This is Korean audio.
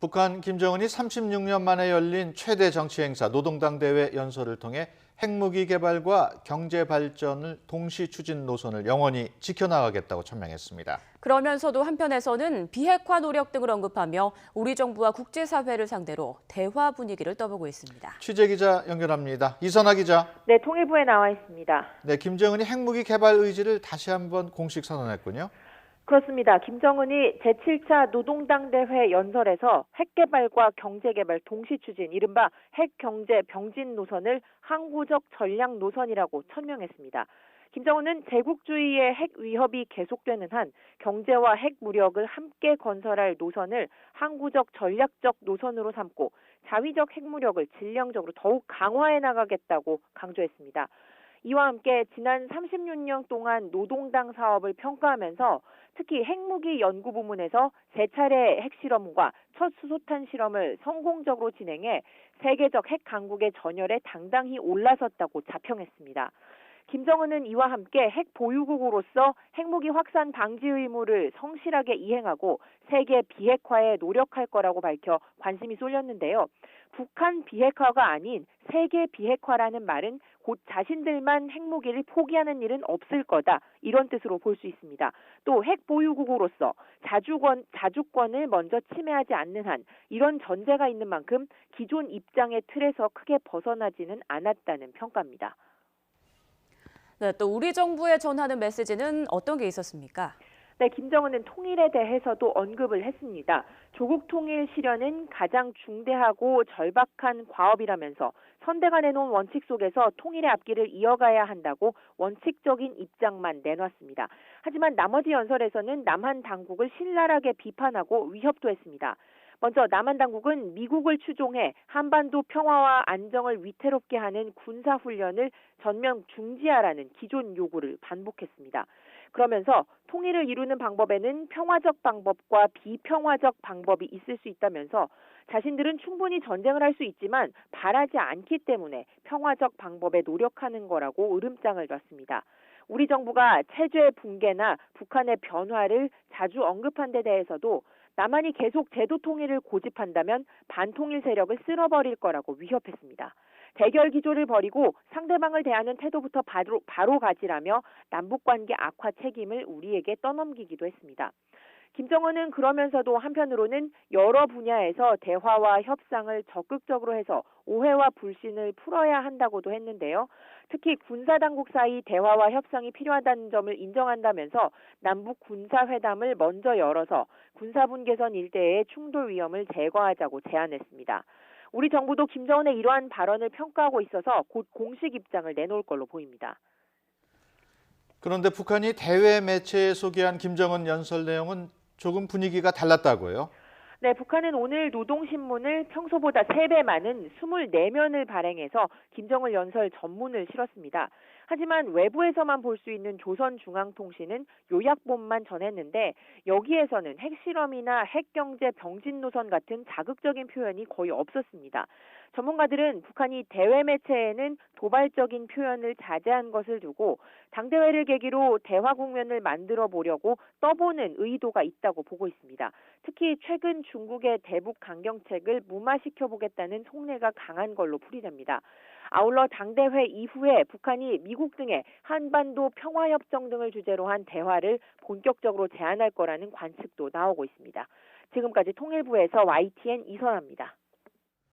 북한 김정은이 36년 만에 열린 최대 정치 행사 노동당 대회 연설을 통해 핵무기 개발과 경제 발전을 동시 추진 노선을 영원히 지켜나가겠다고 천명했습니다. 그러면서도 한편에서는 비핵화 노력 등을 언급하며 우리 정부와 국제사회를 상대로 대화 분위기를 떠보고 있습니다. 취재기자 연결합니다. 이선아 기자. 네, 통일부에 나와 있습니다. 네, 김정은이 핵무기 개발 의지를 다시 한번 공식 선언했군요. 그렇습니다. 김정은이 제7차 노동당 대회 연설에서 핵개발과 경제개발 동시 추진, 이른바 핵경제 병진 노선을 항구적 전략 노선이라고 천명했습니다. 김정은은 제국주의의 핵 위협이 계속되는 한 경제와 핵 무력을 함께 건설할 노선을 항구적 전략적 노선으로 삼고 자위적 핵무력을 질량적으로 더욱 강화해 나가겠다고 강조했습니다. 이와 함께 지난 36년 동안 노동당 사업을 평가하면서 특히 핵무기 연구 부문에서 3차례 핵실험과 첫 수소탄 실험을 성공적으로 진행해 세계적 핵 강국의 전열에 당당히 올라섰다고 자평했습니다. 김정은은 이와 함께 핵 보유국으로서 핵무기 확산 방지 의무를 성실하게 이행하고 세계 비핵화에 노력할 거라고 밝혀 관심이 쏠렸는데요. 북한 비핵화가 아닌 세계 비핵화라는 말은 곧 자신들만 핵무기를 포기하는 일은 없을 거다, 이런 뜻으로 볼 수 있습니다. 또 핵 보유국으로서 자주권을 먼저 침해하지 않는 한 이런 전제가 있는 만큼 기존 입장의 틀에서 크게 벗어나지는 않았다는 평가입니다. 네, 또 우리 정부에 전하는 메시지는 어떤 게 있었습니까? 네, 김정은은 통일에 대해서도 언급을 했습니다. 조국 통일 실현은 가장 중대하고 절박한 과업이라면서 선대가 내놓은 원칙 속에서 통일의 앞길을 이어가야 한다고 원칙적인 입장만 내놨습니다. 하지만 나머지 연설에서는 남한 당국을 신랄하게 비판하고 위협도 했습니다. 먼저 남한 당국은 미국을 추종해 한반도 평화와 안정을 위태롭게 하는 군사훈련을 전면 중지하라는 기존 요구를 반복했습니다. 그러면서 통일을 이루는 방법에는 평화적 방법과 비평화적 방법이 있을 수 있다면서 자신들은 충분히 전쟁을 할 수 있지만 바라지 않기 때문에 평화적 방법에 노력하는 거라고 으름장을 놨습니다. 우리 정부가 체제 붕괴나 북한의 변화를 자주 언급한 데 대해서도 남한이 계속 제도 통일을 고집한다면 반통일 세력을 쓸어버릴 거라고 위협했습니다. 대결 기조를 버리고 상대방을 대하는 태도부터 바로 가지라며 남북관계 악화 책임을 우리에게 떠넘기기도 했습니다. 김정은은 그러면서도 한편으로는 여러 분야에서 대화와 협상을 적극적으로 해서 오해와 불신을 풀어야 한다고도 했는데요. 특히 군사당국 사이 대화와 협상이 필요하다는 점을 인정한다면서 남북 군사회담을 먼저 열어서 군사분 계선 일대의 충돌 위험을 제거하자고 제안했습니다. 우리 정부도 김정은의 이러한 발언을 평가하고 있어서 곧 공식 입장을 내놓을 걸로 보입니다. 그런데 북한이 대외 매체에 소개한 김정은 연설 내용은 조금 분위기가 달랐다고요? 네, 북한은 오늘 노동신문을 평소보다 3배 많은 24면을 발행해서 김정은 연설 전문을 실었습니다. 하지만 외부에서만 볼 수 있는 조선중앙통신은 요약본만 전했는데 여기에서는 핵실험이나 핵경제 병진 노선 같은 자극적인 표현이 거의 없었습니다. 전문가들은 북한이 대외 매체에는 도발적인 표현을 자제한 것을 두고 당대회를 계기로 대화 국면을 만들어 보려고 떠보는 의도가 있다고 보고 있습니다. 특히 최근 중국의 대북 강경책을 무마시켜보겠다는 속내가 강한 걸로 풀이됩니다. 아울러 당대회 이후에 북한이 미국 등의 한반도 평화협정 등을 주제로 한 대화를 본격적으로 제안할 거라는 관측도 나오고 있습니다. 지금까지 통일부에서 YTN 이선아입니다.